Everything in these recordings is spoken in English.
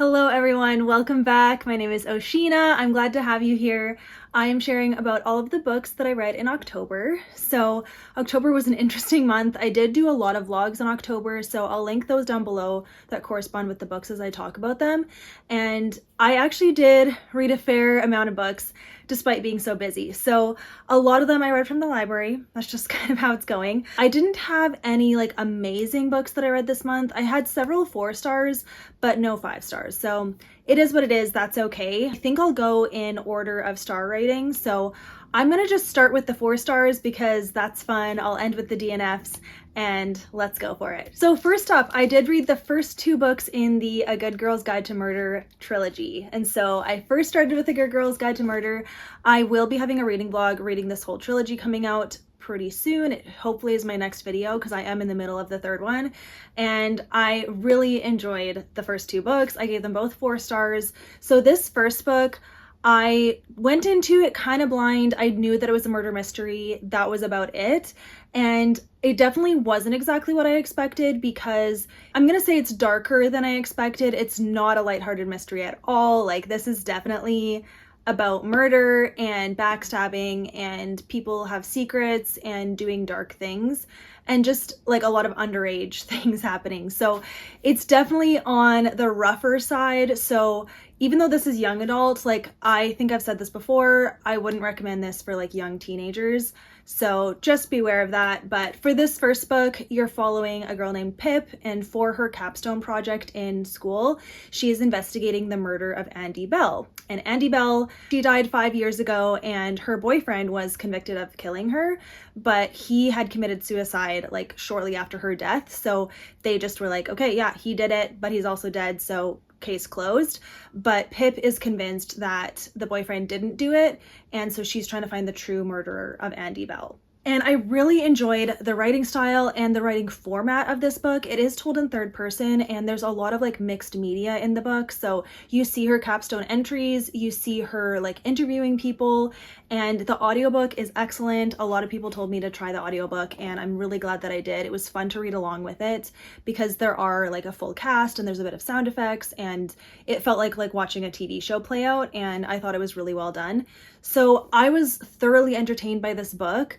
Hello everyone, welcome back. My name is O-Sheena. I'm glad to have you here. I am sharing about all of the books that I read in October. So October was an interesting month. I did do a lot of vlogs in October, so I'll link those down below that correspond with the books as I talk about them. And I actually did read a fair amount of books despite being so busy. So a lot of them I read from the library. That's just kind of how it's going. I didn't have any like amazing books that I read this month. I had several 4 stars, but no 5 stars. So it is what it is. That's okay. I think I'll go in order of star rating. So I'm gonna just start with the 4 stars because that's fun. I'll end with the DNFs and let's go for it. So first up, I did read the first 2 books in the A Good Girl's Guide to Murder trilogy. And so I first started with A Good Girl's Guide to Murder. I will be having a reading vlog reading this whole trilogy coming out pretty soon. It hopefully is my next video because I am in the middle of the 3rd one. And I really enjoyed the first 2 books. I gave them both 4 stars. So this first book, I went into it kind of blind. I knew that it was a murder mystery. That was about it. And it definitely wasn't exactly what I expected because I'm gonna say it's darker than I expected. It's not a lighthearted mystery at all. Like, this is definitely about murder and backstabbing, and people have secrets and doing dark things, and just like a lot of underage things happening. So it's definitely on the rougher side. So even though this is young adult, like, I think I've said this before, I wouldn't recommend this for like young teenagers. So just beware of that. But for this first book, you're following a girl named Pip, and for her capstone project in school, she is investigating the murder of Andy Bell. And Andy Bell, she died 5 years ago, and her boyfriend was convicted of killing her, but he had committed suicide like shortly after her death. So they just were like, okay, yeah, he did it, but he's also dead, so case closed. But Pip is convinced that the boyfriend didn't do it, and so she's trying to find the true murderer of Andy Bell. And I really enjoyed the writing style and the writing format of this book. It is told in 3rd person, and there's a lot of like mixed media in the book. So you see her capstone entries, you see her like interviewing people, and the audiobook is excellent. A lot of people told me to try the audiobook, and I'm really glad that I did. It was fun to read along with it because there are like a full cast and there's a bit of sound effects, and it felt like watching a TV show play out, and I thought it was really well done. So I was thoroughly entertained by this book.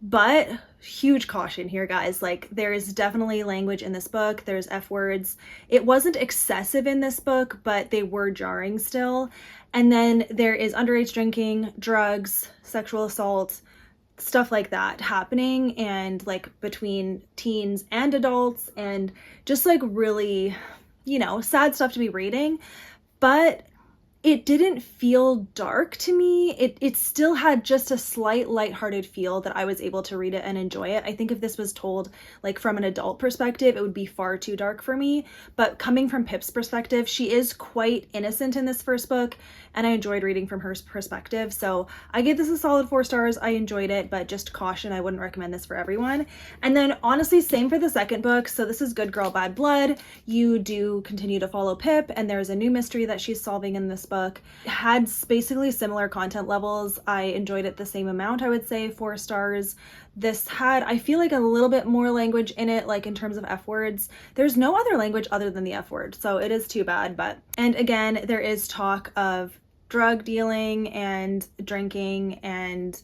But huge caution here, guys. Like, there is definitely language in this book. There's F words. It wasn't excessive in this book, but they were jarring still. And then there is underage drinking, drugs, sexual assault, stuff like that happening, and like between teens and adults, and just like really, you know, sad stuff to be reading. But it didn't feel dark to me. It still had just a slight lighthearted feel that I was able to read it and enjoy it. I think if this was told like from an adult perspective, it would be far too dark for me. But coming from Pip's perspective, she is quite innocent in this first book, and I enjoyed reading from her perspective. So I gave this a solid 4 stars. I enjoyed it, but just caution, I wouldn't recommend this for everyone. And then honestly, same for the second book. So this is Good Girl, Bad Blood. You do continue to follow Pip, and there's a new mystery that she's solving in this book. It had basically similar content levels. I enjoyed it the same amount, I would say, 4 stars. This had, I feel like, a little bit more language in it, like in terms of F words. There's no other language other than the F word, so it is too bad. But, and again, there is talk of drug dealing and drinking and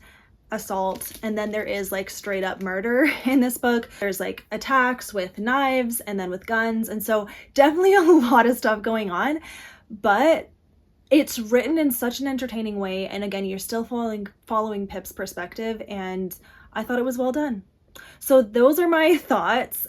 assault, and then there is like straight up murder in this book. There's like attacks with knives and then with guns, and so definitely a lot of stuff going on. But it's written in such an entertaining way, and again, you're still following Pip's perspective, and I thought it was well done. So those are my thoughts.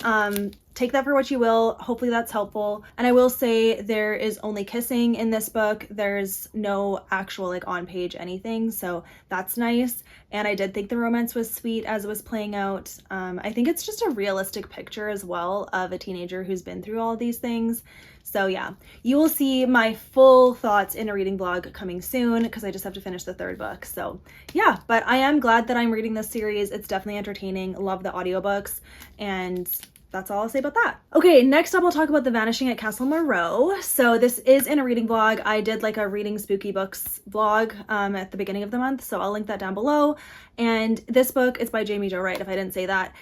Take that for what you will. Hopefully that's helpful. And I will say there is only kissing in this book. There's no actual like on-page anything, so that's nice. And I did think the romance was sweet as it was playing out. I think it's just a realistic picture as well of a teenager who's been through all these things. So yeah, you will see my full thoughts in a reading vlog coming soon because I just have to finish the 3rd book. So yeah, but I am glad that I'm reading this series. It's definitely entertaining. Love the audiobooks, and that's all I'll say about that. Okay, next up I'll talk about The Vanishing at Castle Moreau. So this is in a reading vlog. I did like a reading spooky books vlog at the beginning of the month, so I'll link that down below. And this book is by Jamie Jo Wright, if I didn't say that.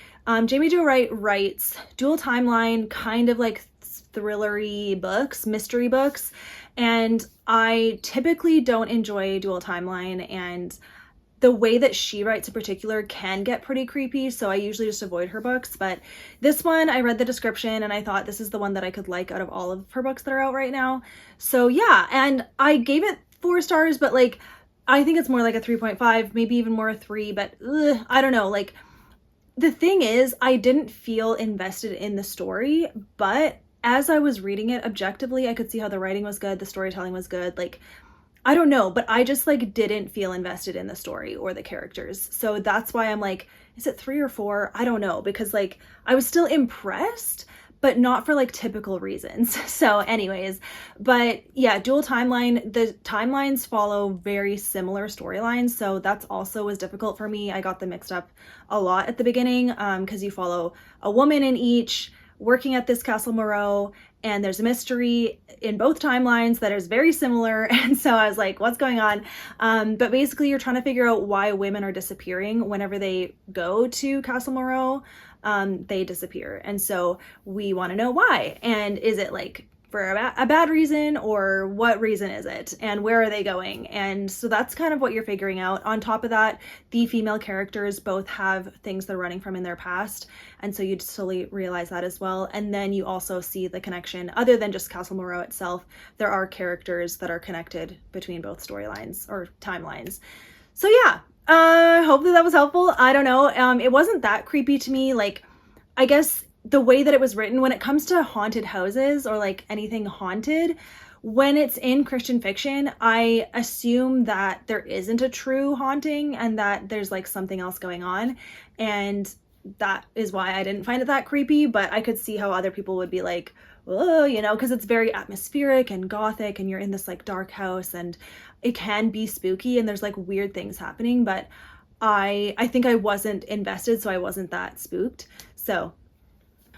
Jamie Jo Wright writes dual timeline, kind of like thrillery books, mystery books, and I typically don't enjoy dual timeline, and the way that she writes in particular can get pretty creepy, so I usually just avoid her books. But this one, I read the description and I thought this is the one that I could like out of all of her books that are out right now. So yeah, and I gave it 4 stars, but like, I think it's more like a 3.5, maybe even more a 3, but I don't know. Like, the thing is, I didn't feel invested in the story, but as I was reading it objectively, I could see how the writing was good, the storytelling was good, like, I don't know, but I just like didn't feel invested in the story or the characters. So that's why I'm like, is it 3 or 4? I don't know, because like I was still impressed, but not for like typical reasons. So anyways, but yeah, dual timeline, the timelines follow very similar storylines. So that's also was difficult for me. I got them mixed up a lot at the beginning because you follow a woman in each working at this Castle Moreau, and there's a mystery in both timelines that is very similar. And so I was like, what's going on? But basically you're trying to figure out why women are disappearing whenever they go to Castle Moreau. They disappear. And so we want to know why. And is it like for a bad reason, or what reason is it? And where are they going? And so that's kind of what you're figuring out. On top of that, the female characters both have things they're running from in their past. And so you slowly realize that as well. And then you also see the connection, other than just Castle Moreau itself, there are characters that are connected between both storylines or timelines. So yeah, hopefully that was helpful. I don't know. It wasn't that creepy to me. Like, I guess the way that it was written, when it comes to haunted houses or like anything haunted, when it's in Christian fiction, I assume that there isn't a true haunting and that there's like something else going on. And that is why I didn't find it that creepy, but I could see how other people would be like, oh, you know, because it's very atmospheric and gothic and you're in this like dark house and it can be spooky and there's like weird things happening. But I think I wasn't invested, so I wasn't that spooked. So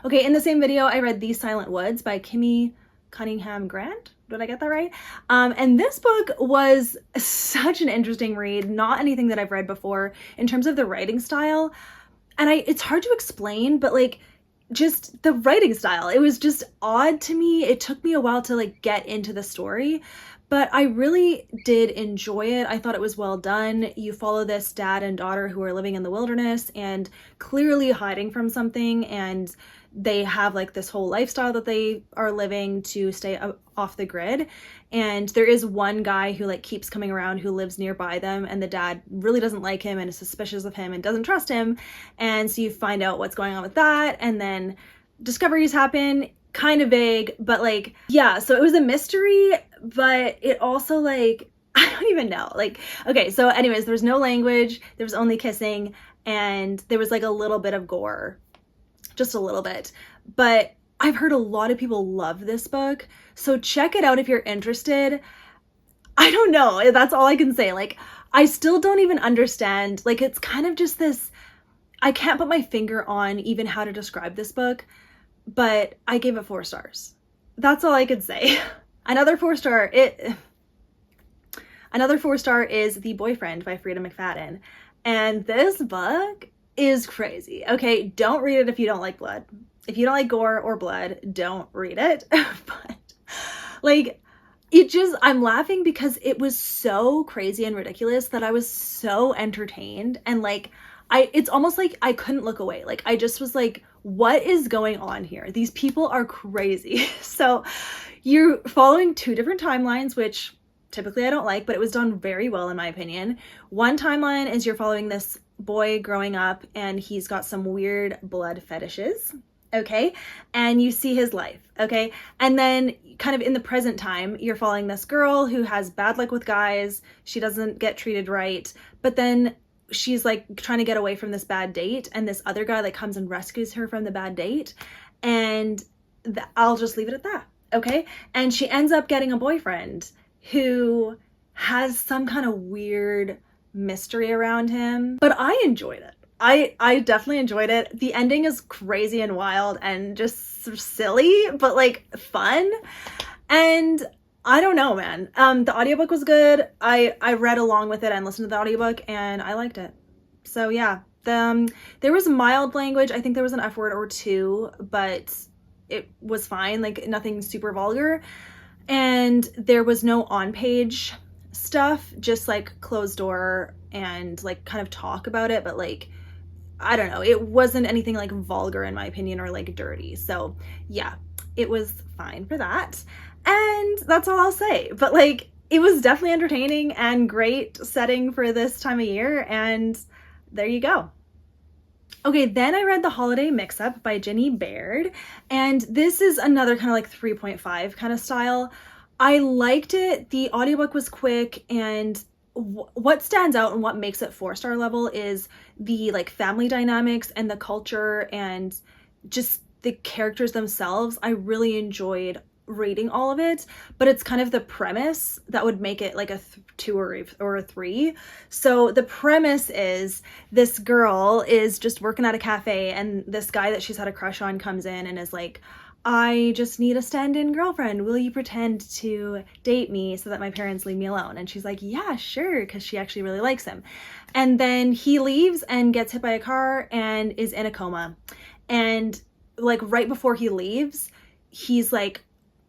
okay, in the same video, I read These Silent Woods by Kimi Cunningham Grant. Did I get that right? And this book was such an interesting read, not anything that I've read before in terms of the writing style. And it's hard to explain, but like just the writing style, it was just odd to me. It took me a while to like get into the story, but I really did enjoy it. I thought it was well done. You follow this dad and daughter who are living in the wilderness and clearly hiding from something, and they have like this whole lifestyle that they are living to stay off the grid. And there is one guy who like keeps coming around who lives nearby them, and the dad really doesn't like him and is suspicious of him and doesn't trust him. And so you find out what's going on with that, and then discoveries happen, kind of vague, but like, yeah, so it was a mystery, but it also like, I don't even know. Like, okay, so anyways, there was no language, there was only kissing, and there was like a little bit of gore. Just a little bit, but I've heard a lot of people love this book, so check it out if you're interested. I don't know, that's all I can say. Like, I still don't even understand, like, it's kind of just this, I can't put my finger on even how to describe this book, but I gave it 4 stars. That's all I could say. Another 4-star is The Boyfriend by Freida McFadden, and this book is crazy. Okay, don't read it if you don't like blood. If you don't like gore or blood, don't read it. But like, it just, I'm laughing because it was so crazy and ridiculous that I was so entertained, and like, it's almost like I couldn't look away. Like, I just was like, what is going on here? These people are crazy. So you're following 2 different timelines, which typically I don't like, but it was done very well in my opinion. One timeline is you're following this boy growing up and he's got some weird blood fetishes, okay? And you see his life, okay? And then kind of in the present time, you're following this girl who has bad luck with guys. She doesn't get treated right, but then she's like trying to get away from this bad date, and this other guy like comes and rescues her from the bad date, and I'll just leave it at that, okay? And she ends up getting a boyfriend who has some kind of weird mystery around him, but I enjoyed it. I definitely enjoyed it. The ending is crazy and wild and just silly, but like fun. And I don't know, man. The audiobook was good. I read along with it and listened to the audiobook, and I liked it. So yeah, there was mild language. I think there was an F word or 2, but it was fine, like nothing super vulgar. And there was no on-page stuff, just like closed door and like kind of talk about it, but like, I don't know, it wasn't anything like vulgar in my opinion or like dirty. So yeah, it was fine for that. And that's all I'll say. But like, it was definitely entertaining and great setting for this time of year. And there you go. Okay, then I read The Holiday Mix-Up by Ginny Baird, and this is another kind of like 3.5 kind of style. I liked it. The audiobook was quick, and what stands out and what makes it 4-star level is the like family dynamics and the culture and just the characters themselves. I really enjoyed reading all of it, but it's kind of the premise that would make it like a 2 or a 3. So the premise is this girl is just working at a cafe, and this guy that she's had a crush on comes in and is like, I just need a stand-in girlfriend. Will you pretend to date me so that my parents leave me alone? And she's like, yeah, sure, because she actually really likes him. And then he leaves and gets hit by a car and is in a coma. And like right before he leaves, he's like,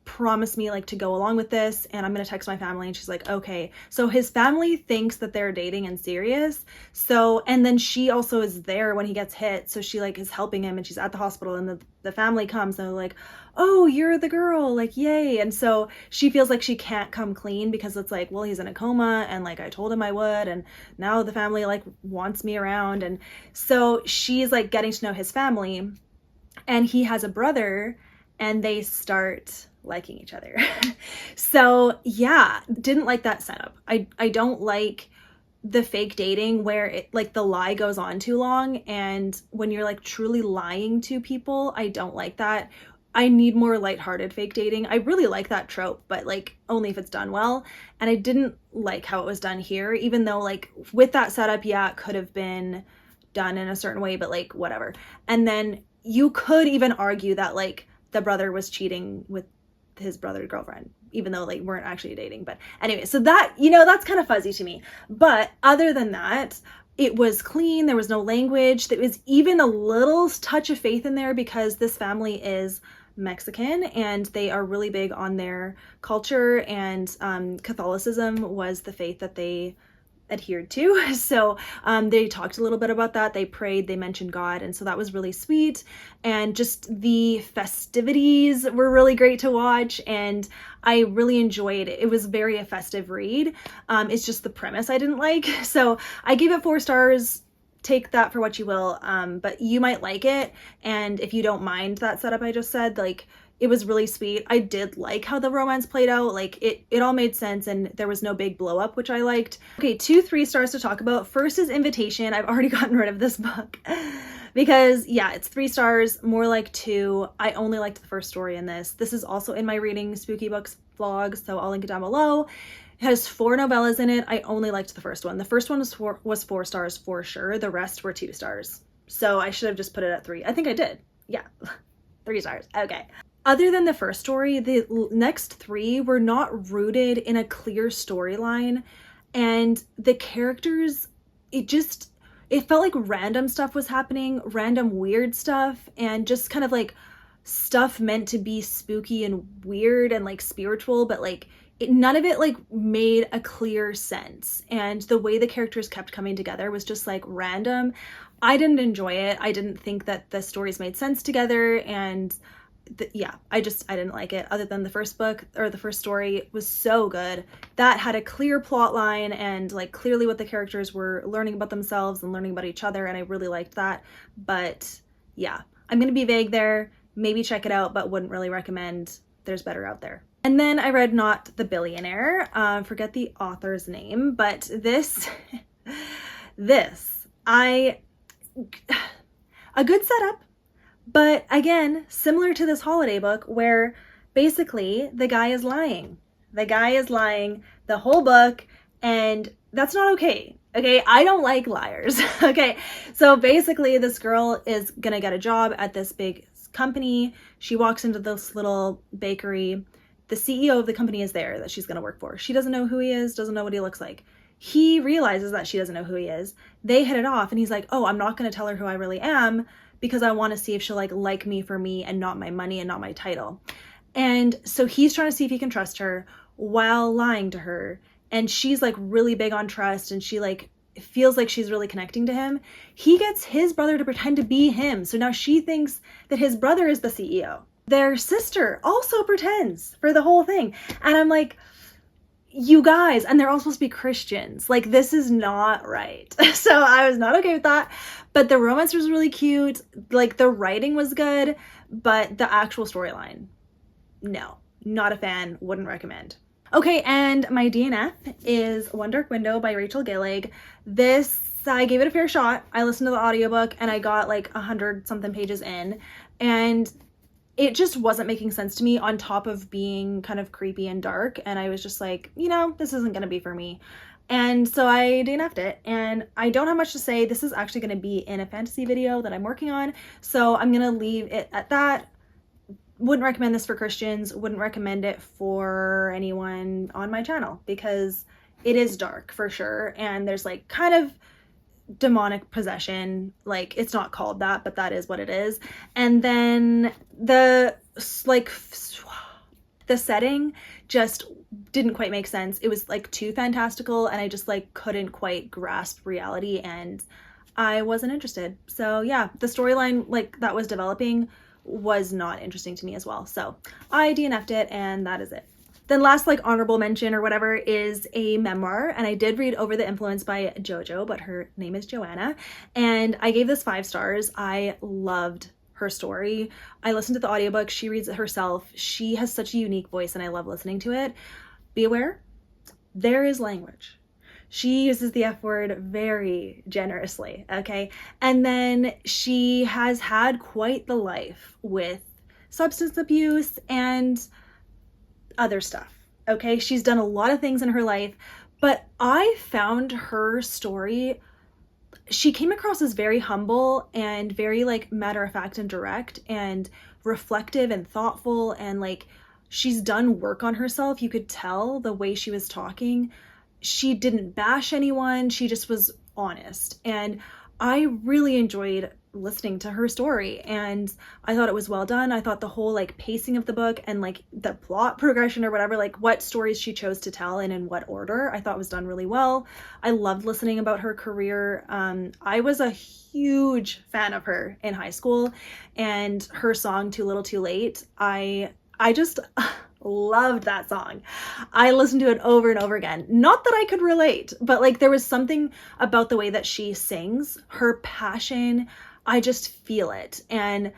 promise me like to go along with this, and I'm gonna text my family. And she's like, okay. So his family thinks that they're dating and serious. So, and then she also is there when he gets hit, so she like is helping him, and she's at the hospital, and the family comes and they're like, oh, you're the girl, like yay. And so she feels like she can't come clean because it's like, well, he's in a coma, and like I told him I would, and now the family like wants me around. And so she's like getting to know his family, and he has a brother, and they start liking each other. So yeah, didn't like that setup. I don't like the fake dating where it like the lie goes on too long, and when you're like truly lying to people, I don't like that. I need more lighthearted fake dating. I really like that trope, but like only if it's done well. And I didn't like how it was done here, even though like with that setup, yeah, it could have been done in a certain way, but like whatever. And then you could even argue that like the brother was cheating with his brother's girlfriend, even though like weren't actually dating. But anyway, so that, you know, that's kind of fuzzy to me. But other than that, it was clean. There was no language. There was even a little touch of faith in there because this family is Mexican and they are really big on their culture, and Catholicism was the faith that they adhered to. So they talked a little bit about that. They prayed, they mentioned God, and so that was really sweet. And just the festivities were really great to watch, and I really enjoyed it. It was very a festive read. It's just the premise I didn't like. So I gave it 4 stars. Take that for what you will, but you might like it. And if you don't mind that setup I just said, like, it was really sweet. I did like how the romance played out. Like it all made sense, and there was no big blow up, which I liked. Okay, 2 3 stars to talk about. First is Invitation. I've already gotten rid of this book because yeah, it's 3 stars, more like 2. I only liked the first story in this. This is also in my reading spooky books vlog, so I'll link it down below. It has 4 novellas in it. I only liked the first one. The first one was 4 stars for sure. The rest were 2 stars. So I should have just put it at 3. I think I did. Yeah, 3 stars. Okay. Other than the first story, the next 3 were not rooted in a clear storyline, and the characters, it felt like random stuff was happening, random weird stuff, and just kind of like stuff meant to be spooky and weird and like spiritual, but like none of it like made a clear sense. And the way the characters kept coming together was just like random. I didn't enjoy it. I didn't think that the stories made sense together, and yeah, I didn't like it. Other than the first book, or the first story, was so good. That had a clear plot line and like clearly what the characters were learning about themselves and learning about each other, and I really liked that. But yeah, I'm gonna be vague there. Maybe check it out, but wouldn't really recommend. There's better out there. And then I read Not the Billionaire. Forget the author's name, but this a good setup. But again, similar to this holiday book where basically the guy is lying. The guy is lying the whole book, and that's not okay. Okay, I don't like liars. Okay, so basically this girl is gonna get a job at this big company. She walks into this little bakery. The CEO of the company is there that she's gonna work for. She doesn't know who he is, doesn't know what he looks like. He realizes that she doesn't know who he is. They hit it off, and he's like, oh, I'm not gonna tell her who I really am because I want to see if she'll like me for me and not my money and not my title. And so he's trying to see if he can trust her while lying to her. And she's like really big on trust, and she like feels like she's really connecting to him. He gets his brother to pretend to be him. So now she thinks that his brother is the CEO. Their sister also pretends for the whole thing. And I'm like, you guys, and they're all supposed to be Christians. Like, this is not right. So I was not okay with that. But the romance was really cute. Like, the writing was good, but the actual storyline, no, not a fan, wouldn't recommend. Okay, and my DNF is One Dark Window by Rachel Gillig. This, I gave it a fair shot. I listened to the audiobook and I got like 100 something pages in, and it just wasn't making sense to me, on top of being kind of creepy and dark. And I was just like, you know, this isn't going to be for me. And so I DNF'd it, and I don't have much to say. This is actually going to be in a fantasy video that I'm working on, so I'm going to leave it at that. Wouldn't recommend this for Christians, wouldn't recommend it for anyone on my channel, because it is dark for sure, and there's like kind of demonic possession. Like, it's not called that, but that is what it is. And then the setting just didn't quite make sense. It was like too fantastical, and I just like couldn't quite grasp reality, and I wasn't interested. So yeah, the storyline like that was developing was not interesting to me as well. So I DNF'd it, and that is it. Then last like honorable mention or whatever is a memoir, and I did read Over the Influence by Jojo, but her name is Joanna, and I gave this 5 stars. I loved her story. I listened to the audiobook. She reads it herself. She has such a unique voice, and I love listening to it. Be aware, there is language. She uses the F word very generously, okay? And then she has had quite the life with substance abuse and other stuff, okay? She's done a lot of things in her life, but I found her story, she came across as very humble and very like matter of fact and direct and reflective and thoughtful, and like she's done work on herself. You could tell the way she was talking. She didn't bash anyone. She just was honest. And I really enjoyed listening to her story, and I thought it was well done. I thought the whole like pacing of the book and like the plot progression or whatever, like what stories she chose to tell and in what order, I thought was done really well. I loved listening about her career. I was a huge fan of her in high school, and her song Too Little Too Late, I just loved that song. I listened to it over and over again. Not that I could relate, but like there was something about the way that she sings, her passion, I just feel it. And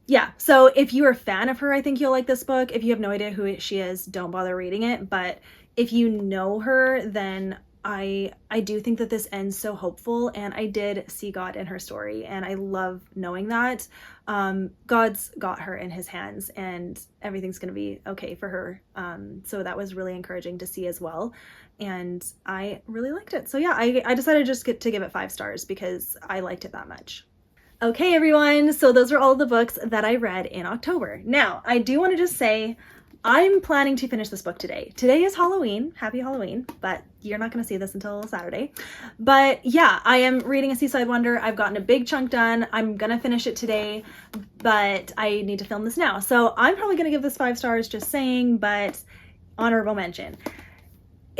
yeah, so if you're a fan of her, I think you'll like this book. If you have no idea who she is, don't bother reading it. But if you know her, then I do think that this ends so hopeful, and I did see God in her story, and I love knowing that God's got her in his hands, and everything's going to be okay for her. So that was really encouraging to see as well, and I really liked it. So yeah, I decided just to give it 5 stars because I liked it that much. Okay, everyone, so those are all the books that I read in October. Now, I do want to just say, I'm planning to finish this book today. Today is Halloween. Happy Halloween, but you're not going to see this until Saturday. But yeah, I am reading A Seaside Wonder. I've gotten a big chunk done. I'm going to finish it today, but I need to film this now. So I'm probably going to give this 5 stars, just saying, but honorable mention.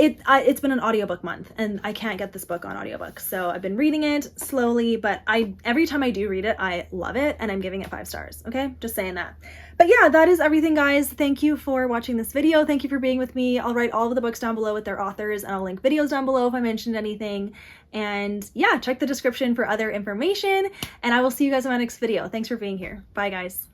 It's been an audiobook month, and I can't get this book on audiobook. So I've been reading it slowly, but every time I do read it, I love it, and I'm giving it 5 stars. Okay, just saying that. But yeah, that is everything, guys. Thank you for watching this video. Thank you for being with me. I'll write all of the books down below with their authors, and I'll link videos down below if I mentioned anything. And yeah, check the description for other information, and I will see you guys in my next video. Thanks for being here. Bye, guys.